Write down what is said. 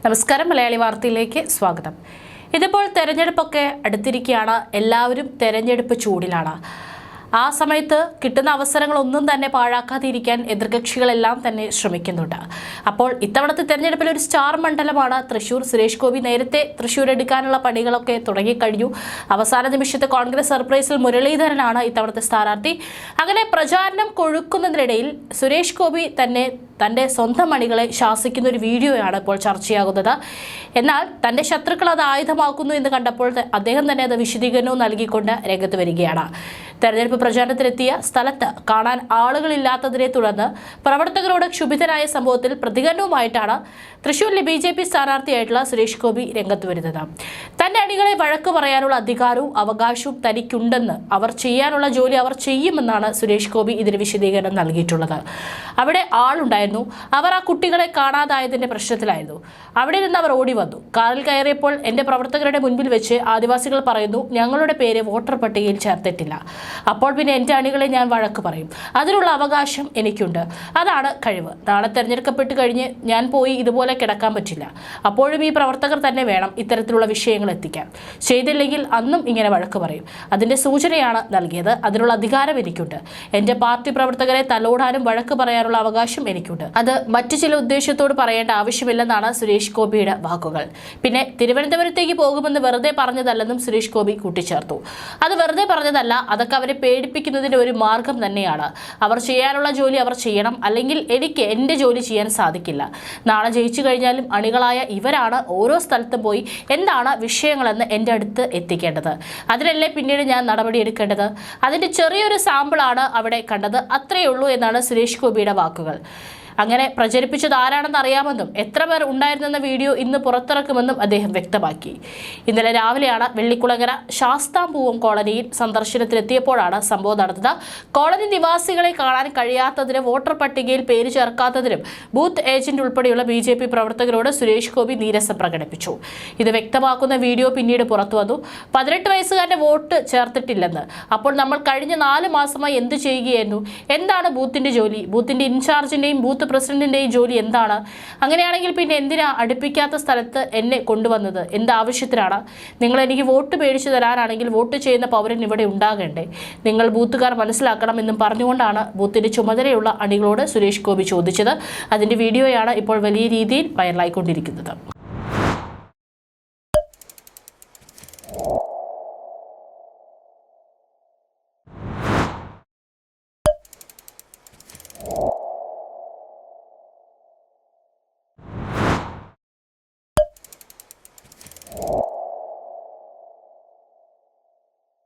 നമസ്കാരം, മലയാളി വാർത്തയിലേക്ക് സ്വാഗതം. ഇതിപ്പോൾ തെരഞ്ഞെടുപ്പൊക്കെ അടുത്തിരിക്കുകയാണ്. എല്ലാവരും തെരഞ്ഞെടുപ്പ് ചൂടിലാണ്. ആ സമയത്ത് കിട്ടുന്ന അവസരങ്ങളൊന്നും തന്നെ പാഴാക്കാതിരിക്കാൻ എതിർകക്ഷികളെല്ലാം തന്നെ ശ്രമിക്കുന്നുണ്ട്. അപ്പോൾ ഇത്തവണത്തെ തെരഞ്ഞെടുപ്പിൽ ഒരു സ്റ്റാർ മണ്ഡലമാണ് തൃശൂർ. സുരേഷ് ഗോപി നേരത്തെ തൃശൂർ എടുക്കാനുള്ള പണികളൊക്കെ തുടങ്ങിക്കഴിഞ്ഞു. അവസാന നിമിഷത്തെ കോൺഗ്രസ് സർപ്രൈസിൽ മുരളീധരനാണ് ഇത്തവണത്തെ സ്ഥാനാർത്ഥി. അങ്ങനെ പ്രചാരണം കൊഴുക്കുന്നതിനിടയിൽ സുരേഷ് ഗോപി തന്നെ തൻ്റെ സ്വന്തം അണികളെ ശാസിക്കുന്ന ഒരു വീഡിയോയാണ് ഇപ്പോൾ ചർച്ചയാകുന്നത്. എന്നാൽ തൻ്റെ ശത്രുക്കൾ അത് ആയുധമാക്കുന്നു എന്ന് കണ്ടപ്പോൾ അദ്ദേഹം തന്നെ അത് വിശദീകരണവും നൽകിക്കൊണ്ട് രംഗത്ത് വരികയാണ്. തെരഞ്ഞെടുപ്പ് പ്രചാരണത്തിലെത്തിയ സ്ഥലത്ത് കാണാൻ ആളുകളില്ലാത്തതിനെ തുടർന്ന് പ്രവർത്തകരോട് ക്ഷുഭിതനായ സംഭവത്തിൽ പ്രതികരണവുമായിട്ടാണ് തൃശൂരിലെ BJP സ്ഥാനാർത്ഥിയായിട്ടുള്ള സുരേഷ് ഗോപി രംഗത്ത് വരുന്നത്. തൻ്റെ അണികളെ വഴക്ക് പറയാനുള്ള അധികാരവും അവകാശവും തനിക്കുണ്ടെന്ന്, അവർ ചെയ്യാനുള്ള ജോലി അവർ ചെയ്യുമെന്നാണ് സുരേഷ് ഗോപി ഇതിന് വിശദീകരണം നൽകിയിട്ടുള്ളത്. അവിടെ ആളുണ്ടായിരുന്നു. അവർ ആ കുട്ടികളെ കാണാതായതിൻ്റെ പ്രശ്നത്തിലായിരുന്നു. അവിടെ നിന്ന് അവർ ഓടി വന്നു. കാറിൽ കയറിയപ്പോൾ എൻ്റെ പ്രവർത്തകരുടെ മുൻപിൽ വെച്ച് ആദിവാസികൾ പറയുന്നു, ഞങ്ങളുടെ പേര് വോട്ടർ പട്ടികയിൽ ചേർത്തിട്ടില്ല. അപ്പോൾ പിന്നെ എൻ്റെ അണികളെ ഞാൻ വഴക്ക് പറയും. അതിനുള്ള അവകാശം എനിക്കുണ്ട്. അതാണ് കഴിവ്. നാളെ തിരഞ്ഞെടുക്കപ്പെട്ട് കഴിഞ്ഞ് ഞാൻ പോയി ഇതുപോലെ കിടക്കാൻ പറ്റില്ല. അപ്പോഴും ഈ പ്രവർത്തകർ തന്നെ വേണം ഇത്തരത്തിലുള്ള വിഷയങ്ങൾ എത്തിക്കാൻ. ചെയ്തില്ലെങ്കിൽ അന്നും ഇങ്ങനെ വഴക്ക് പറയും. അതിൻ്റെ സൂചനയാണ് നൽകിയത്. അതിനുള്ള അധികാരം എനിക്കുണ്ട്. എൻ്റെ പാർട്ടി പ്രവർത്തകരെ തലോടാനും വഴക്ക് പറയാനുള്ള അവകാശം എനിക്കുണ്ട്. അത് മറ്റു ചില ഉദ്ദേശത്തോട് പറയേണ്ട ആവശ്യമില്ലെന്നാണ് സുരേഷ് ഗോപിയുടെ വാക്കുകൾ. പിന്നെ തിരുവനന്തപുരത്തേക്ക് പോകുമെന്ന് വെറുതെ പറഞ്ഞതല്ലെന്നും സുരേഷ് ഗോപി കൂട്ടിച്ചേർത്തു. അത് വെറുതെ പറഞ്ഞതല്ല, അതൊക്കെ അവരെ പേടിപ്പിക്കുന്നതിൻ്റെ ഒരു മാർഗം തന്നെയാണ്. അവർ ചെയ്യാനുള്ള ജോലി അവർ ചെയ്യണം, അല്ലെങ്കിൽ എനിക്ക് എൻ്റെ ജോലി ചെയ്യാൻ സാധിക്കില്ല. നാളെ ജയിച്ചു കഴിഞ്ഞാലും അണികളായ ഇവരാണ് ഓരോ സ്ഥലത്തും പോയി എന്താണ് വിഷയങ്ങളെന്ന് എൻ്റെ അടുത്ത് എത്തിക്കേണ്ടത്. അതിനല്ലേ പിന്നീട് ഞാൻ നടപടിയെടുക്കേണ്ടത്. അതിൻ്റെ ചെറിയൊരു സാമ്പിളാണ് അവിടെ കണ്ടത്, അത്രയേ ഉള്ളൂ എന്നാണ് സുരേഷ് ഗോപിയുടെ വാക്കുകൾ. അങ്ങനെ പ്രചരിപ്പിച്ചത് ആരാണെന്ന് അറിയാമെന്നും എത്ര പേർ ഉണ്ടായിരുന്നെന്ന വീഡിയോ ഇന്ന് പുറത്തിറക്കുമെന്നും അദ്ദേഹം വ്യക്തമാക്കി. ഇന്നലെ രാവിലെയാണ് വെള്ളിക്കുളങ്ങര ശാസ്താംപൂവം കോളനിയിൽ സന്ദർശനത്തിലെത്തിയപ്പോഴാണ് സംഭവം നടന്നത്. കോളനി നിവാസികളെ കാണാൻ കഴിയാത്തതിന് വോട്ടർ പട്ടികയിൽ പേര് ചേർക്കാത്തതിനും ബൂത്ത് ഏജന്റ് ഉൾപ്പെടെയുള്ള BJP പ്രവർത്തകരോട് സുരേഷ് ഗോപി നീരസം പ്രകടിപ്പിച്ചു. ഇത് വ്യക്തമാക്കുന്ന വീഡിയോ പിന്നീട് പുറത്തു വന്നു. 18 വയസ്സുകാരൻ്റെ വോട്ട് ചേർത്തിട്ടില്ലെന്ന്. അപ്പോൾ നമ്മൾ കഴിഞ്ഞ 4 മാസമായി എന്ത് ചെയ്യുകയായിരുന്നു? എന്താണ് ബൂത്തിന്റെ ജോലി? ബൂത്തിന്റെ ഇൻചാർജിന്റെയും ബൂത്ത് പ്രസിഡന്റിന്റെയും ജോലി എന്താണ്? അങ്ങനെയാണെങ്കിൽ പിന്നെ എന്തിനാ അടുപ്പിക്കാത്ത സ്ഥലത്ത് എന്നെ കൊണ്ടുവന്നത്? എന്താവശ്യത്തിനാണ്? നിങ്ങൾ എനിക്ക് വോട്ട് പേടിച്ചു തരാനാണെങ്കിൽ വോട്ട് ചെയ്യുന്ന പൗരൻ ഇവിടെ ഉണ്ടാകേണ്ടേ? നിങ്ങൾ ബൂത്തുകാർ മനസ്സിലാക്കണം എന്നും പറഞ്ഞുകൊണ്ടാണ് ബൂത്തിന്റെ ചുമതലയുള്ള അണികളോട് സുരേഷ് ഗോപി ചോദിച്ചത്. അതിന്റെ വീഡിയോയാണ് ഇപ്പോൾ വലിയ രീതിയിൽ വൈറലായിക്കൊണ്ടിരിക്കുന്നത്.